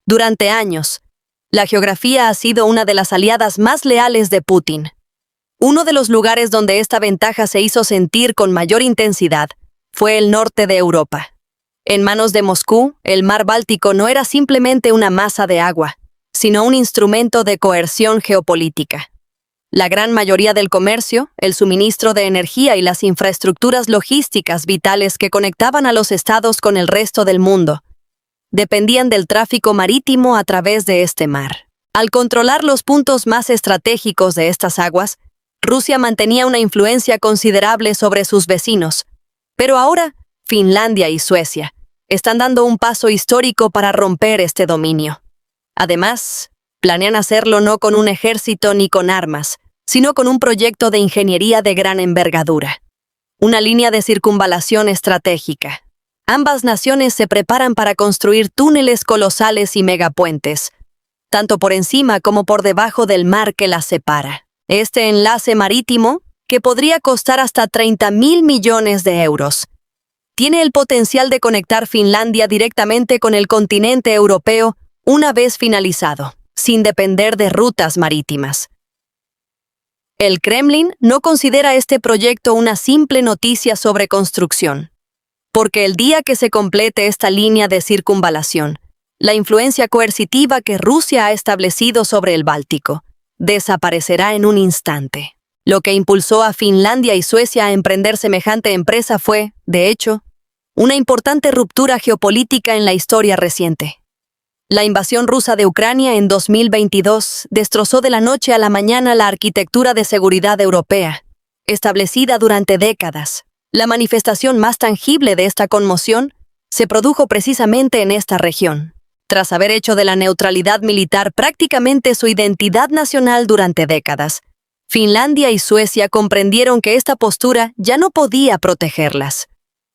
Durante años, la geografía ha sido una de las aliadas más leales de Putin. Uno de los lugares donde esta ventaja se hizo sentir con mayor intensidad fue el norte de Europa. En manos de Moscú, el mar Báltico no era simplemente una masa de agua, sino un instrumento de coerción geopolítica. La gran mayoría del comercio, el suministro de energía y las infraestructuras logísticas vitales que conectaban a los estados con el resto del mundo, dependían del tráfico marítimo a través de este mar. Al controlar los puntos más estratégicos de estas aguas, Rusia mantenía una influencia considerable sobre sus vecinos, pero ahora Finlandia y Suecia están dando un paso histórico para romper este dominio. Además, planean hacerlo no con un ejército ni con armas, sino con un proyecto de ingeniería de gran envergadura. Una línea de circunvalación estratégica. Ambas naciones se preparan para construir túneles colosales y megapuentes, tanto por encima como por debajo del mar que las separa. Este enlace marítimo, que podría costar hasta 30.000 millones de euros, tiene el potencial de conectar Finlandia directamente con el continente europeo una vez finalizado, sin depender de rutas marítimas. El Kremlin no considera este proyecto una simple noticia sobre construcción, porque el día que se complete esta línea de circunvalación, la influencia coercitiva que Rusia ha establecido sobre el Báltico desaparecerá en un instante. Lo que impulsó a Finlandia y Suecia a emprender semejante empresa fue, de hecho, una importante ruptura geopolítica en la historia reciente. La invasión rusa de Ucrania en 2022 destrozó de la noche a la mañana la arquitectura de seguridad europea, establecida durante décadas. La manifestación más tangible de esta conmoción se produjo precisamente en esta región. Tras haber hecho de la neutralidad militar prácticamente su identidad nacional durante décadas, Finlandia y Suecia comprendieron que esta postura ya no podía protegerlas.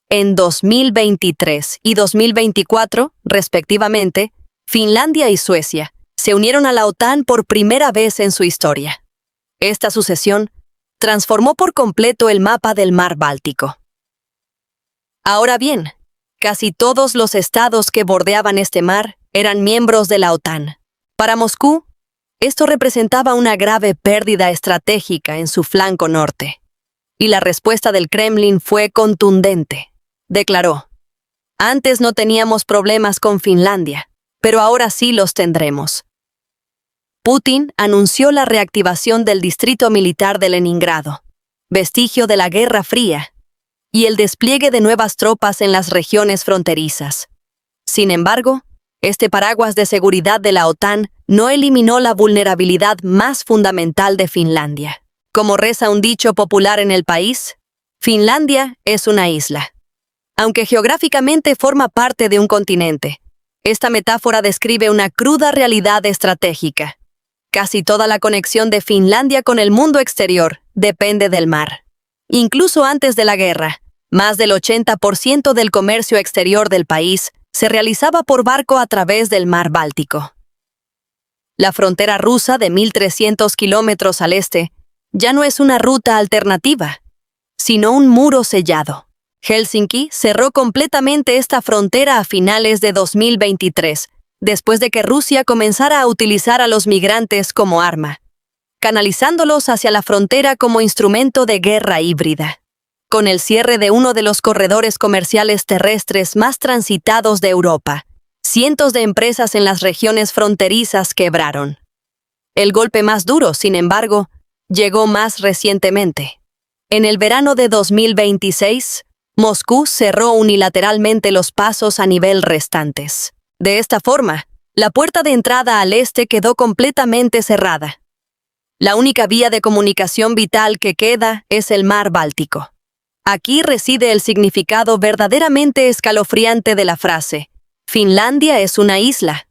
En 2023 y 2024, respectivamente, Finlandia y Suecia se unieron a la OTAN por primera vez en su historia. Esta sucesión transformó por completo el mapa del mar Báltico. Ahora bien, casi todos los estados que bordeaban este mar eran miembros de la OTAN. Para Moscú, esto representaba una grave pérdida estratégica en su flanco norte, y la respuesta del Kremlin fue contundente. Declaró: "Antes no teníamos problemas con Finlandia, pero ahora sí los tendremos". Putin anunció la reactivación del distrito militar de Leningrado, vestigio de la Guerra Fría, y el despliegue de nuevas tropas en las regiones fronterizas. Sin embargo, este paraguas de seguridad de la OTAN no eliminó la vulnerabilidad más fundamental de Finlandia. Como reza un dicho popular en el país, Finlandia es una isla. Aunque geográficamente forma parte de un continente, esta metáfora describe una cruda realidad estratégica. Casi toda la conexión de Finlandia con el mundo exterior depende del mar. Incluso antes de la guerra, más del 80% del comercio exterior del país se realizaba por barco a través del mar Báltico. La frontera rusa de 1.300 kilómetros al este ya no es una ruta alternativa, sino un muro sellado. Helsinki cerró completamente esta frontera a finales de 2023, después de que Rusia comenzara a utilizar a los migrantes como arma, canalizándolos hacia la frontera como instrumento de guerra híbrida. Con el cierre de uno de los corredores comerciales terrestres más transitados de Europa, cientos de empresas en las regiones fronterizas quebraron. El golpe más duro, sin embargo, llegó más recientemente. En el verano de 2026, Moscú cerró unilateralmente los pasos a nivel restantes. De esta forma, la puerta de entrada al este quedó completamente cerrada. La única vía de comunicación vital que queda es el mar Báltico. Aquí reside el significado verdaderamente escalofriante de la frase: Finlandia es una isla.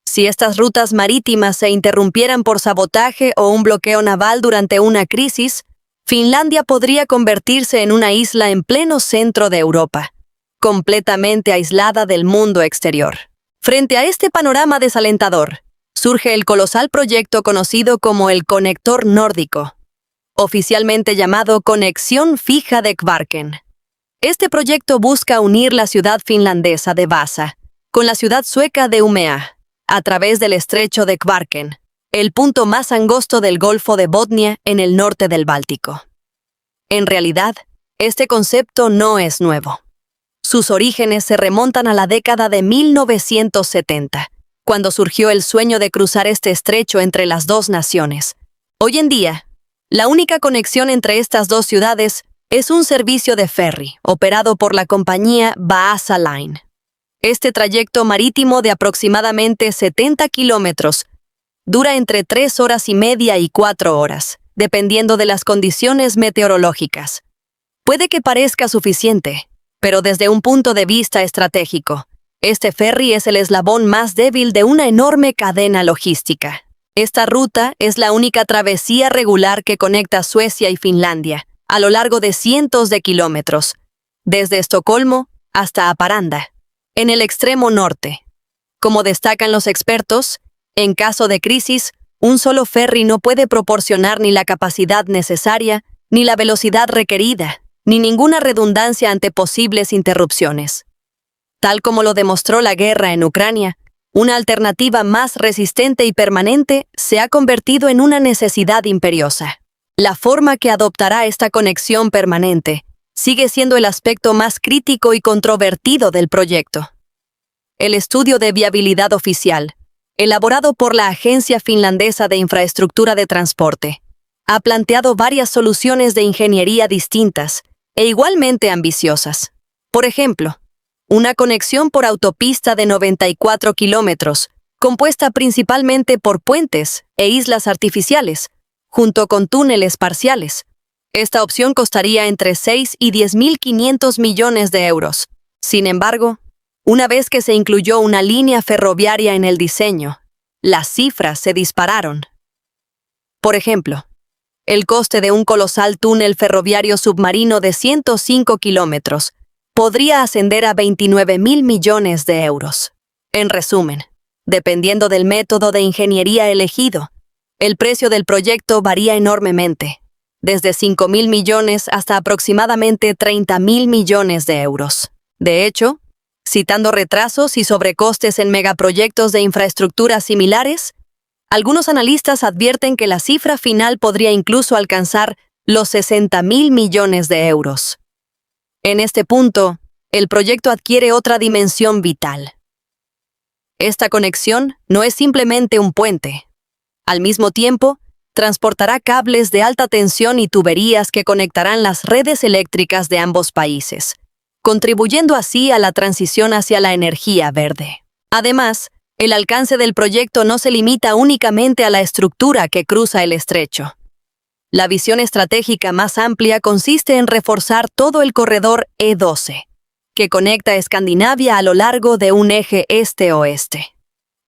Si estas rutas marítimas se interrumpieran por sabotaje o un bloqueo naval durante una crisis, Finlandia podría convertirse en una isla en pleno centro de Europa, completamente aislada del mundo exterior. Frente a este panorama desalentador, surge el colosal proyecto conocido como el Conector Nórdico, oficialmente llamado Conexión Fija de Kvarken. Este proyecto busca unir la ciudad finlandesa de Vaasa con la ciudad sueca de Umeå, a través del estrecho de Kvarken, el punto más angosto del Golfo de Botnia en el norte del Báltico. En realidad, este concepto no es nuevo. Sus orígenes se remontan a la década de 1970, cuando surgió el sueño de cruzar este estrecho entre las dos naciones. Hoy en día, la única conexión entre estas dos ciudades es un servicio de ferry operado por la compañía Vaasa Line. Este trayecto marítimo de aproximadamente 70 kilómetros dura entre 3 horas y media y 4 horas, dependiendo de las condiciones meteorológicas. Puede que parezca suficiente, pero desde un punto de vista estratégico, este ferry es el eslabón más débil de una enorme cadena logística. Esta ruta es la única travesía regular que conecta Suecia y Finlandia, a lo largo de cientos de kilómetros, desde Estocolmo hasta Haparanda, en el extremo norte. Como destacan los expertos, en caso de crisis, un solo ferry no puede proporcionar ni la capacidad necesaria, ni la velocidad requerida, ni ninguna redundancia ante posibles interrupciones. Tal como lo demostró la guerra en Ucrania, una alternativa más resistente y permanente se ha convertido en una necesidad imperiosa. La forma que adoptará esta conexión permanente sigue siendo el aspecto más crítico y controvertido del proyecto. El estudio de viabilidad oficial, elaborado por la Agencia Finlandesa de Infraestructura de Transporte, ha planteado varias soluciones de ingeniería distintas e igualmente ambiciosas. Por ejemplo, una conexión por autopista de 94 kilómetros, compuesta principalmente por puentes e islas artificiales, junto con túneles parciales. Esta opción costaría entre 6 y 10.500 millones de euros. Sin embargo, una vez que se incluyó una línea ferroviaria en el diseño, las cifras se dispararon. Por ejemplo, el coste de un colosal túnel ferroviario submarino de 105 kilómetros podría ascender a 29.000 millones de euros. En resumen, dependiendo del método de ingeniería elegido, el precio del proyecto varía enormemente, desde 5.000 millones hasta aproximadamente 30.000 millones de euros. De hecho, citando retrasos y sobrecostes en megaproyectos de infraestructura similares, algunos analistas advierten que la cifra final podría incluso alcanzar los 60.000 millones de euros. En este punto, el proyecto adquiere otra dimensión vital. Esta conexión no es simplemente un puente. Al mismo tiempo, transportará cables de alta tensión y tuberías que conectarán las redes eléctricas de ambos países, contribuyendo así a la transición hacia la energía verde. Además, el alcance del proyecto no se limita únicamente a la estructura que cruza el estrecho. La visión estratégica más amplia consiste en reforzar todo el corredor E12, que conecta Escandinavia a lo largo de un eje este-oeste.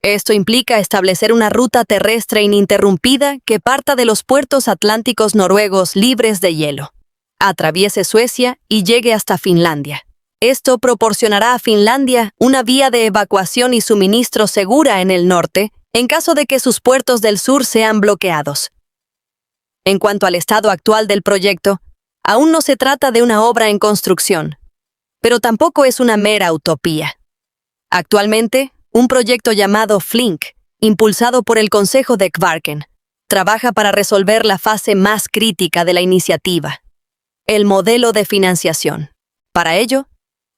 Esto implica establecer una ruta terrestre ininterrumpida que parta de los puertos atlánticos noruegos libres de hielo, atraviese Suecia y llegue hasta Finlandia. Esto proporcionará a Finlandia una vía de evacuación y suministro segura en el norte en caso de que sus puertos del sur sean bloqueados. En cuanto al estado actual del proyecto, aún no se trata de una obra en construcción, pero tampoco es una mera utopía. Actualmente, un proyecto llamado Flink, impulsado por el Consejo de Kvarken, trabaja para resolver la fase más crítica de la iniciativa, el modelo de financiación. Para ello,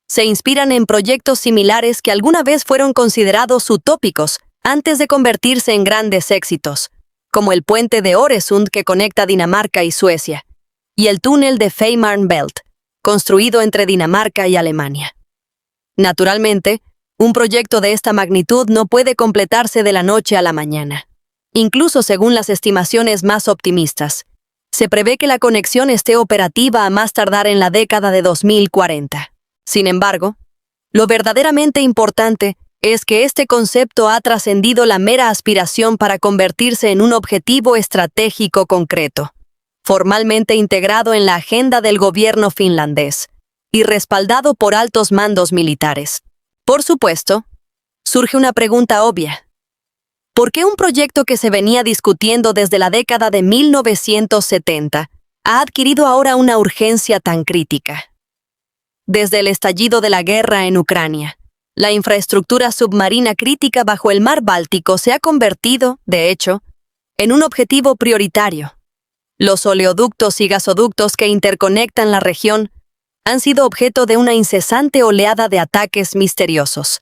se inspiran en proyectos similares que alguna vez fueron considerados utópicos antes de convertirse en grandes éxitos, como el puente de Øresund que conecta Dinamarca y Suecia, y el túnel de Fehmarn Belt, construido entre Dinamarca y Alemania. Naturalmente, un proyecto de esta magnitud no puede completarse de la noche a la mañana. Incluso según las estimaciones más optimistas, se prevé que la conexión esté operativa a más tardar en la década de 2040. Sin embargo, lo verdaderamente importante es que este concepto ha trascendido la mera aspiración para convertirse en un objetivo estratégico concreto, formalmente integrado en la agenda del gobierno finlandés y respaldado por altos mandos militares. Por supuesto, surge una pregunta obvia. ¿Por qué un proyecto que se venía discutiendo desde la década de 1970 ha adquirido ahora una urgencia tan crítica? Desde el estallido de la guerra en Ucrania, La infraestructura submarina crítica bajo el mar Báltico se ha convertido, de hecho, en un objetivo prioritario. Los oleoductos y gasoductos que interconectan la región han sido objeto de una incesante oleada de ataques misteriosos.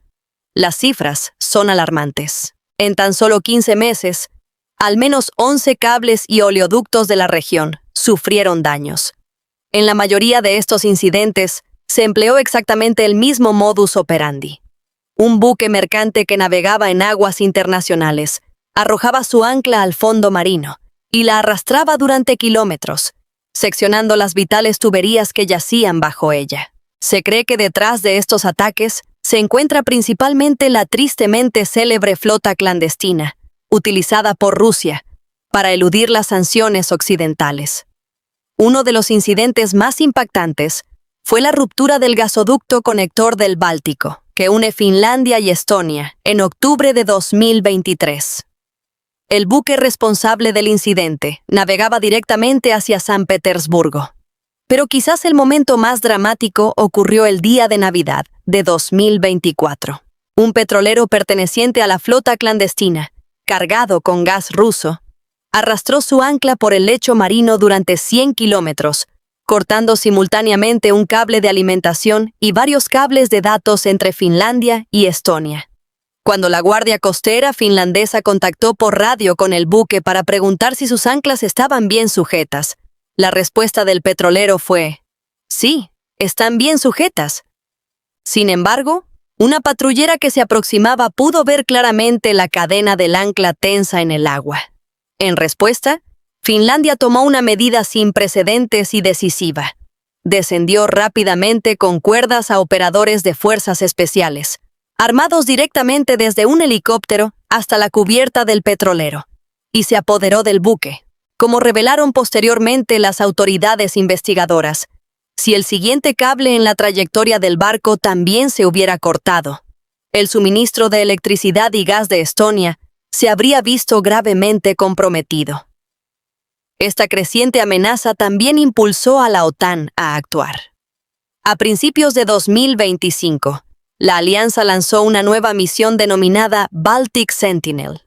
Las cifras son alarmantes. En tan solo 15 meses, al menos 11 cables y oleoductos de la región sufrieron daños. En la mayoría de estos incidentes, se empleó exactamente el mismo modus operandi. Un buque mercante que navegaba en aguas internacionales arrojaba su ancla al fondo marino y la arrastraba durante kilómetros, seccionando las vitales tuberías que yacían bajo ella. Se cree que detrás de estos ataques se encuentra principalmente la tristemente célebre flota clandestina, utilizada por Rusia para eludir las sanciones occidentales. Uno de los incidentes más impactantes fue la ruptura del gasoducto conector del Báltico, que une Finlandia y Estonia, en octubre de 2023. El buque responsable del incidente navegaba directamente hacia San Petersburgo. Pero quizás el momento más dramático ocurrió el día de Navidad de 2024. Un petrolero perteneciente a la flota clandestina, cargado con gas ruso, arrastró su ancla por el lecho marino durante 100 kilómetros, cortando simultáneamente un cable de alimentación y varios cables de datos entre Finlandia y Estonia. Cuando la Guardia Costera finlandesa contactó por radio con el buque para preguntar si sus anclas estaban bien sujetas, la respuesta del petrolero fue: sí, están bien sujetas. Sin embargo, una patrullera que se aproximaba pudo ver claramente la cadena del ancla tensa en el agua. En respuesta, Finlandia tomó una medida sin precedentes y decisiva. Descendió rápidamente con cuerdas a operadores de fuerzas especiales, armados directamente desde un helicóptero hasta la cubierta del petrolero, y se apoderó del buque. Como revelaron posteriormente las autoridades investigadoras, si el siguiente cable en la trayectoria del barco también se hubiera cortado, el suministro de electricidad y gas de Estonia se habría visto gravemente comprometido. Esta creciente amenaza también impulsó a la OTAN a actuar. A principios de 2025, la alianza lanzó una nueva misión denominada Baltic Sentinel.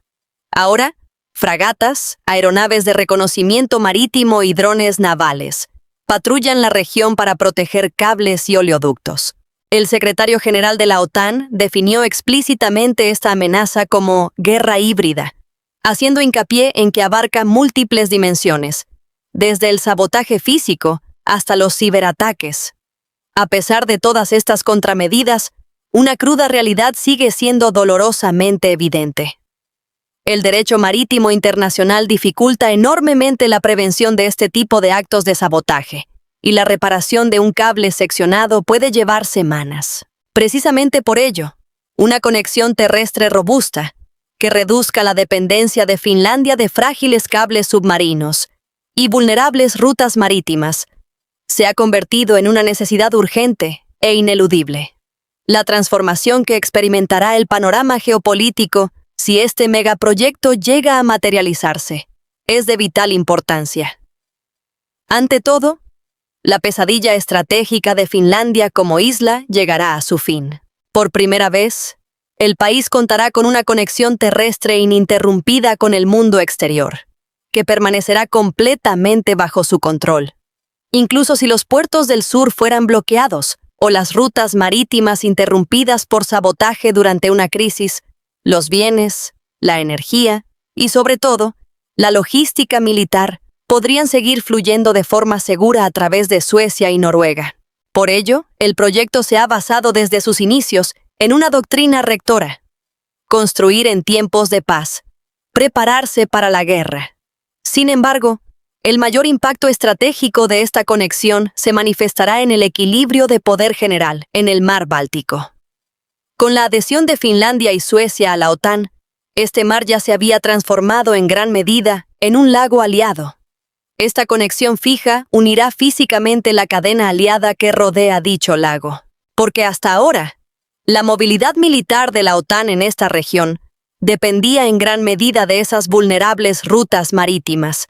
Ahora, fragatas, aeronaves de reconocimiento marítimo y drones navales patrullan la región para proteger cables y oleoductos. El secretario general de la OTAN definió explícitamente esta amenaza como guerra híbrida, haciendo hincapié en que abarca múltiples dimensiones, desde el sabotaje físico hasta los ciberataques. A pesar de todas estas contramedidas, una cruda realidad sigue siendo dolorosamente evidente. El derecho marítimo internacional dificulta enormemente la prevención de este tipo de actos de sabotaje, y la reparación de un cable seccionado puede llevar semanas. Precisamente por ello, una conexión terrestre robusta, que reduzca la dependencia de Finlandia de frágiles cables submarinos y vulnerables rutas marítimas, se ha convertido en una necesidad urgente e ineludible. La transformación que experimentará el panorama geopolítico si este megaproyecto llega a materializarse es de vital importancia. Ante todo, la pesadilla estratégica de Finlandia como isla llegará a su fin. Por primera vez, el país contará con una conexión terrestre ininterrumpida con el mundo exterior, que permanecerá completamente bajo su control. Incluso si los puertos del sur fueran bloqueados o las rutas marítimas interrumpidas por sabotaje durante una crisis, los bienes, la energía y, sobre todo, la logística militar podrían seguir fluyendo de forma segura a través de Suecia y Noruega. Por ello, el proyecto se ha basado desde sus inicios en una doctrina rectora: construir en tiempos de paz, prepararse para la guerra. Sin embargo, el mayor impacto estratégico de esta conexión se manifestará en el equilibrio de poder general en el mar Báltico. Con la adhesión de Finlandia y Suecia a la OTAN, este mar ya se había transformado en gran medida en un lago aliado. Esta conexión fija unirá físicamente la cadena aliada que rodea dicho lago, porque hasta ahora, la movilidad militar de la OTAN en esta región dependía en gran medida de esas vulnerables rutas marítimas.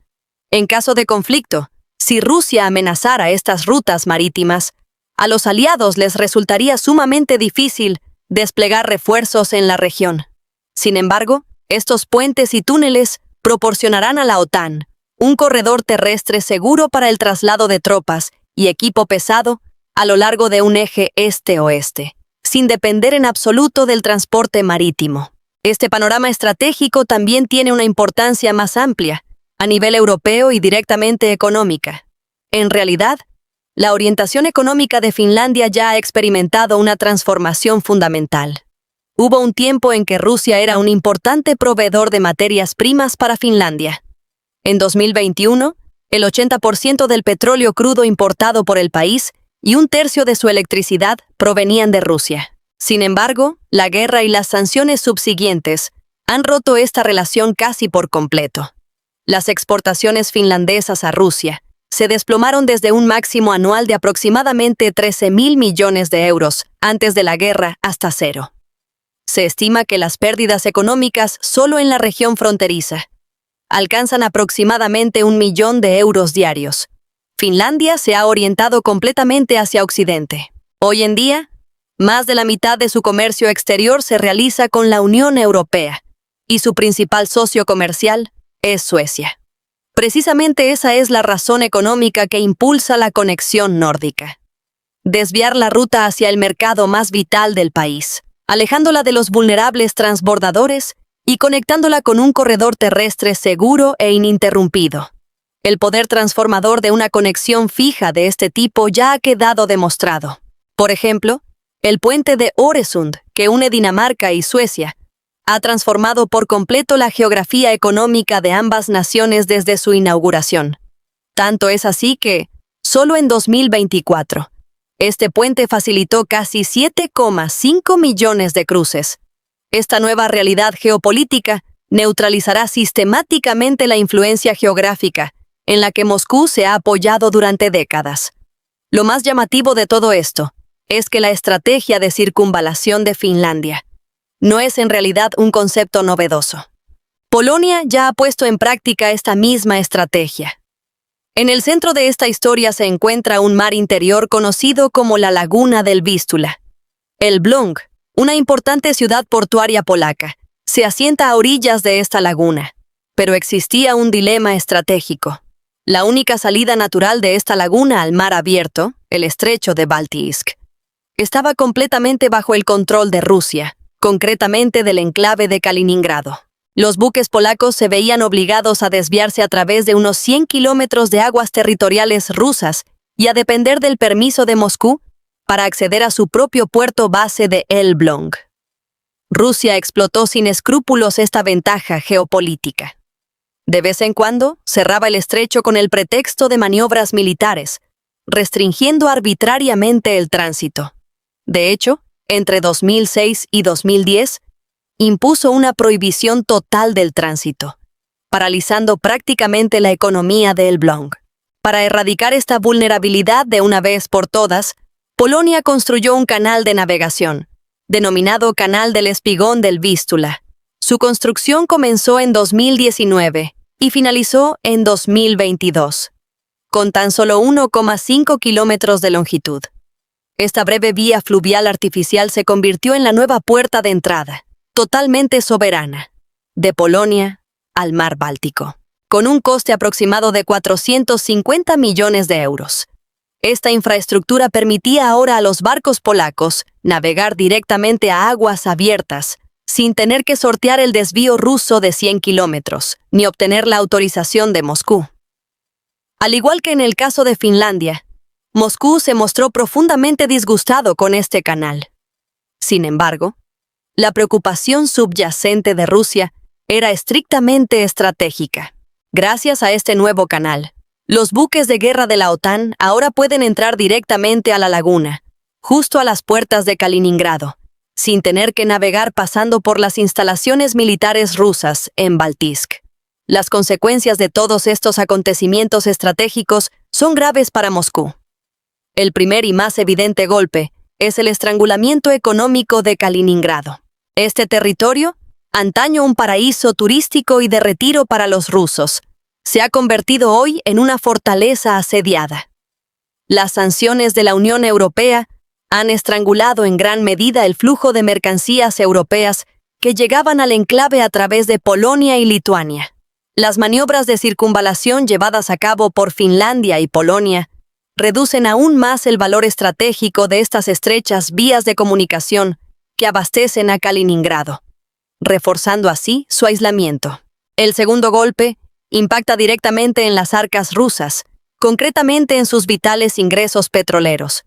En caso de conflicto, si Rusia amenazara estas rutas marítimas, a los aliados les resultaría sumamente difícil desplegar refuerzos en la región. Sin embargo, estos puentes y túneles proporcionarán a la OTAN un corredor terrestre seguro para el traslado de tropas y equipo pesado a lo largo de un eje este-oeste, sin depender en absoluto del transporte marítimo. Este panorama estratégico también tiene una importancia más amplia, a nivel europeo y directamente económica. En realidad, la orientación económica de Finlandia ya ha experimentado una transformación fundamental. Hubo un tiempo en que Rusia era un importante proveedor de materias primas para Finlandia. En 2021, el 80% del petróleo crudo importado por el país y un tercio de su electricidad provenían de Rusia. Sin embargo, la guerra y las sanciones subsiguientes han roto esta relación casi por completo. Las exportaciones finlandesas a Rusia se desplomaron desde un máximo anual de aproximadamente 13.000 millones de euros antes de la guerra hasta cero. Se estima que las pérdidas económicas solo en la región fronteriza alcanzan aproximadamente 1 millón de euros diarios. Finlandia se ha orientado completamente hacia Occidente. Hoy en día, más de la mitad de su comercio exterior se realiza con la Unión Europea, y su principal socio comercial es Suecia. Precisamente esa es la razón económica que impulsa la conexión nórdica. Desviar la ruta hacia el mercado más vital del país, alejándola de los vulnerables transbordadores y conectándola con un corredor terrestre seguro e ininterrumpido. El poder transformador de una conexión fija de este tipo ya ha quedado demostrado. Por ejemplo, el puente de Öresund, que une Dinamarca y Suecia, ha transformado por completo la geografía económica de ambas naciones desde su inauguración. Tanto es así que, solo en 2024, este puente facilitó casi 7,5 millones de cruces. Esta nueva realidad geopolítica neutralizará sistemáticamente la influencia geográfica en la que Moscú se ha apoyado durante décadas. Lo más llamativo de todo esto es que la estrategia de circunvalación de Finlandia no es en realidad un concepto novedoso. Polonia ya ha puesto en práctica esta misma estrategia. En el centro de esta historia se encuentra un mar interior conocido como la Laguna del Vístula. Elbląg, una importante ciudad portuaria polaca, se asienta a orillas de esta laguna, pero existía un dilema estratégico. La única salida natural de esta laguna al mar abierto, el estrecho de Báltico, estaba completamente bajo el control de Rusia, concretamente del enclave de Kaliningrado. Los buques polacos se veían obligados a desviarse a través de unos 100 kilómetros de aguas territoriales rusas y a depender del permiso de Moscú para acceder a su propio puerto base de Elbląg. Rusia explotó sin escrúpulos esta ventaja geopolítica. De vez en cuando, cerraba el estrecho con el pretexto de maniobras militares, restringiendo arbitrariamente el tránsito. De hecho, entre 2006 y 2010, impuso una prohibición total del tránsito, paralizando prácticamente la economía de Elbląg. Para erradicar esta vulnerabilidad de una vez por todas, Polonia construyó un canal de navegación, denominado Canal del Espigón del Vístula. Su construcción comenzó en 2019 y finalizó en 2022, con tan solo 1,5 kilómetros de longitud. Esta breve vía fluvial artificial se convirtió en la nueva puerta de entrada, totalmente soberana, de Polonia al mar Báltico, con un coste aproximado de 450 millones de euros. Esta infraestructura permitía ahora a los barcos polacos navegar directamente a aguas abiertas, sin tener que sortear el desvío ruso de 100 kilómetros, ni obtener la autorización de Moscú. Al igual que en el caso de Finlandia, Moscú se mostró profundamente disgustado con este canal. Sin embargo, la preocupación subyacente de Rusia era estrictamente estratégica. Gracias a este nuevo canal, los buques de guerra de la OTAN ahora pueden entrar directamente a la laguna, justo a las puertas de Kaliningrado, sin tener que navegar pasando por las instalaciones militares rusas en Báltico. Las consecuencias de todos estos acontecimientos estratégicos son graves para Moscú. El primer y más evidente golpe es el estrangulamiento económico de Kaliningrado. Este territorio, antaño un paraíso turístico y de retiro para los rusos, se ha convertido hoy en una fortaleza asediada. Las sanciones de la Unión Europea han estrangulado en gran medida el flujo de mercancías europeas que llegaban al enclave a través de Polonia y Lituania. Las maniobras de circunvalación llevadas a cabo por Finlandia y Polonia reducen aún más el valor estratégico de estas estrechas vías de comunicación que abastecen a Kaliningrado, reforzando así su aislamiento. El segundo golpe impacta directamente en las arcas rusas, concretamente en sus vitales ingresos petroleros.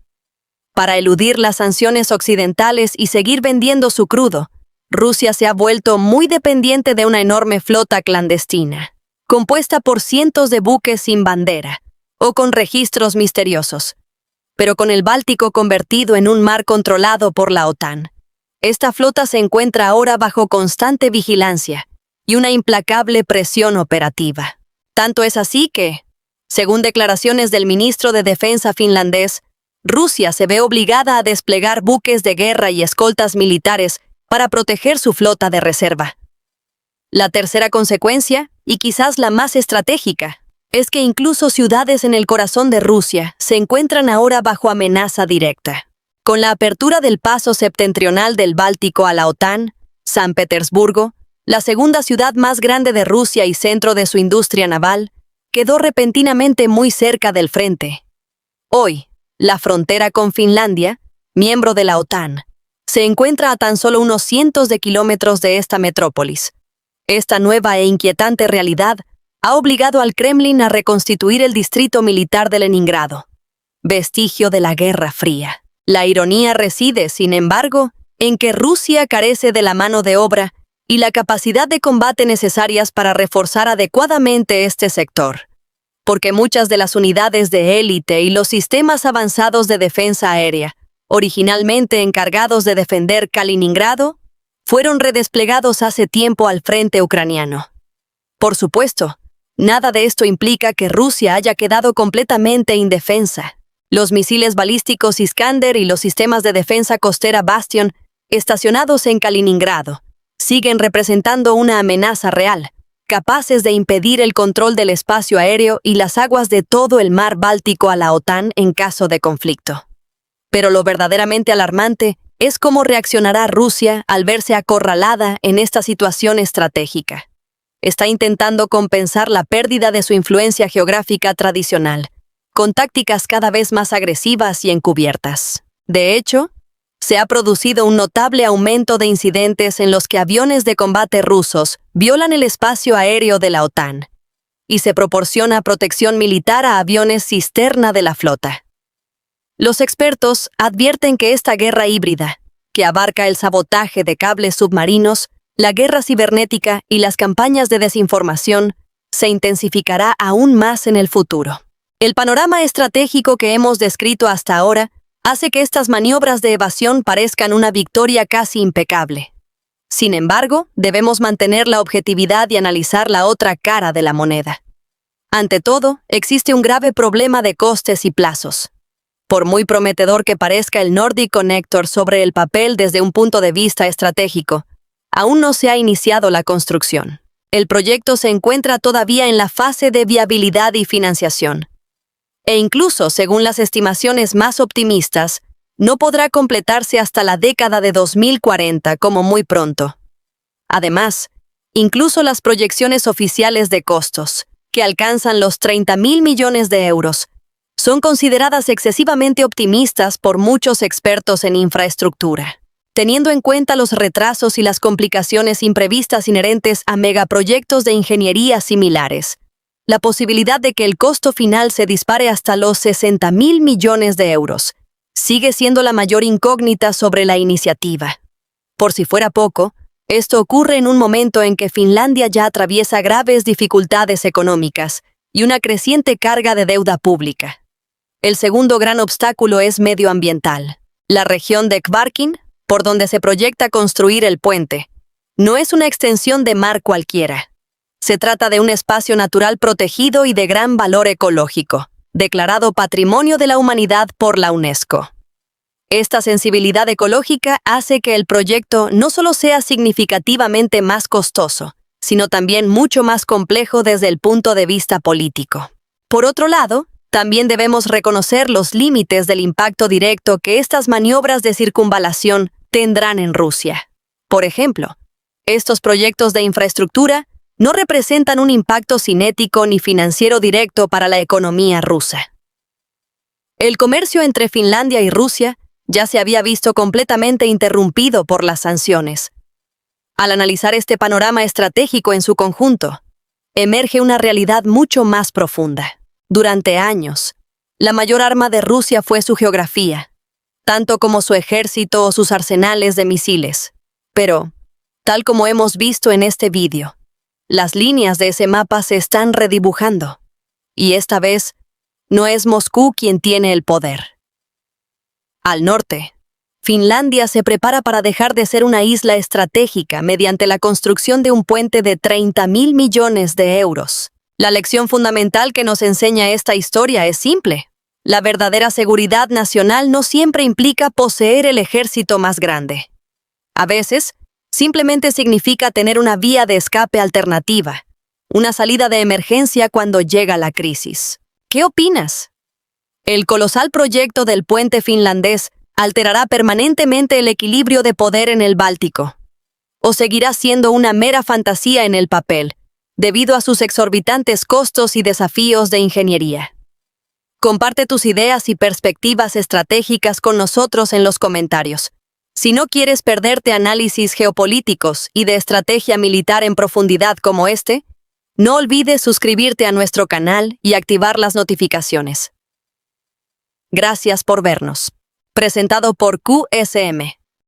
Para eludir las sanciones occidentales y seguir vendiendo su crudo, Rusia se ha vuelto muy dependiente de una enorme flota clandestina, compuesta por cientos de buques sin bandera o con registros misteriosos. Pero con el Báltico convertido en un mar controlado por la OTAN, esta flota se encuentra ahora bajo constante vigilancia y una implacable presión operativa. Tanto es así que, según declaraciones del ministro de Defensa finlandés, Rusia se ve obligada a desplegar buques de guerra y escoltas militares para proteger su flota de reserva. La tercera consecuencia, y quizás la más estratégica, es que incluso ciudades en el corazón de Rusia se encuentran ahora bajo amenaza directa. Con la apertura del paso septentrional del Báltico a la OTAN, San Petersburgo, la segunda ciudad más grande de Rusia y centro de su industria naval, quedó repentinamente muy cerca del frente. Hoy, la frontera con Finlandia, miembro de la OTAN, se encuentra a tan solo unos cientos de kilómetros de esta metrópolis. Esta nueva e inquietante realidad ha obligado al Kremlin a reconstituir el distrito militar de Leningrado, vestigio de la Guerra Fría. La ironía reside, sin embargo, en que Rusia carece de la mano de obra y la capacidad de combate necesarias para reforzar adecuadamente este sector, porque muchas de las unidades de élite y los sistemas avanzados de defensa aérea, originalmente encargados de defender Kaliningrado, fueron redesplegados hace tiempo al frente ucraniano. Por supuesto, nada de esto implica que Rusia haya quedado completamente indefensa. Los misiles balísticos Iskander y los sistemas de defensa costera Bastion, estacionados en Kaliningrado, siguen representando una amenaza real, capaces de impedir el control del espacio aéreo y las aguas de todo el mar Báltico a la OTAN en caso de conflicto. Pero lo verdaderamente alarmante es cómo reaccionará Rusia al verse acorralada en esta situación estratégica. Está intentando compensar la pérdida de su influencia geográfica tradicional, con tácticas cada vez más agresivas y encubiertas. De hecho, se ha producido un notable aumento de incidentes en los que aviones de combate rusos violan el espacio aéreo de la OTAN, y se proporciona protección militar a aviones cisterna de la flota. Los expertos advierten que esta guerra híbrida, que abarca el sabotaje de cables submarinos, la guerra cibernética y las campañas de desinformación, se intensificará aún más en el futuro. El panorama estratégico que hemos descrito hasta ahora hace que estas maniobras de evasión parezcan una victoria casi impecable. Sin embargo, debemos mantener la objetividad y analizar la otra cara de la moneda. Ante todo, existe un grave problema de costes y plazos. Por muy prometedor que parezca el Nordic Connector sobre el papel desde un punto de vista estratégico, aún no se ha iniciado la construcción. El proyecto se encuentra todavía en la fase de viabilidad y financiación. E incluso, según las estimaciones más optimistas, no podrá completarse hasta la década de 2040 como muy pronto. Además, incluso las proyecciones oficiales de costos, que alcanzan los 30.000 millones de euros, son consideradas excesivamente optimistas por muchos expertos en infraestructura. Teniendo en cuenta los retrasos y las complicaciones imprevistas inherentes a megaproyectos de ingeniería similares, la posibilidad de que el costo final se dispare hasta los 60.000 millones de euros sigue siendo la mayor incógnita sobre la iniciativa. Por si fuera poco, esto ocurre en un momento en que Finlandia ya atraviesa graves dificultades económicas y una creciente carga de deuda pública. El segundo gran obstáculo es medioambiental. La región de Kvarkin, por donde se proyecta construir el puente, no es una extensión de mar cualquiera. Se trata de un espacio natural protegido y de gran valor ecológico, declarado Patrimonio de la Humanidad por la UNESCO. Esta sensibilidad ecológica hace que el proyecto no solo sea significativamente más costoso, sino también mucho más complejo desde el punto de vista político. Por otro lado, También debemos reconocer los límites del impacto directo que estas maniobras de circunvalación tendrán en Rusia. Por ejemplo, estos proyectos de infraestructura no representan un impacto cinético ni financiero directo para la economía rusa. El comercio entre Finlandia y Rusia ya se había visto completamente interrumpido por las sanciones. Al analizar este panorama estratégico en su conjunto, emerge una realidad mucho más profunda. Durante años, la mayor arma de Rusia fue su geografía, tanto como su ejército o sus arsenales de misiles. Pero, tal como hemos visto en este vídeo, las líneas de ese mapa se están redibujando. Y esta vez, no es Moscú quien tiene el poder. Al norte, Finlandia se prepara para dejar de ser una isla estratégica mediante la construcción de un puente de 30.000 millones de euros. La lección fundamental que nos enseña esta historia es simple. La verdadera seguridad nacional no siempre implica poseer el ejército más grande. A veces, simplemente significa tener una vía de escape alternativa, una salida de emergencia cuando llega la crisis. ¿Qué opinas? El colosal proyecto del puente finlandés alterará permanentemente el equilibrio de poder en el Báltico, o seguirá siendo una mera fantasía en el papel, debido a sus exorbitantes costos y desafíos de ingeniería. Comparte tus ideas y perspectivas estratégicas con nosotros en los comentarios. Si no quieres perderte análisis geopolíticos y de estrategia militar en profundidad como este, no olvides suscribirte a nuestro canal y activar las notificaciones. Gracias por vernos. Presentado por QSM.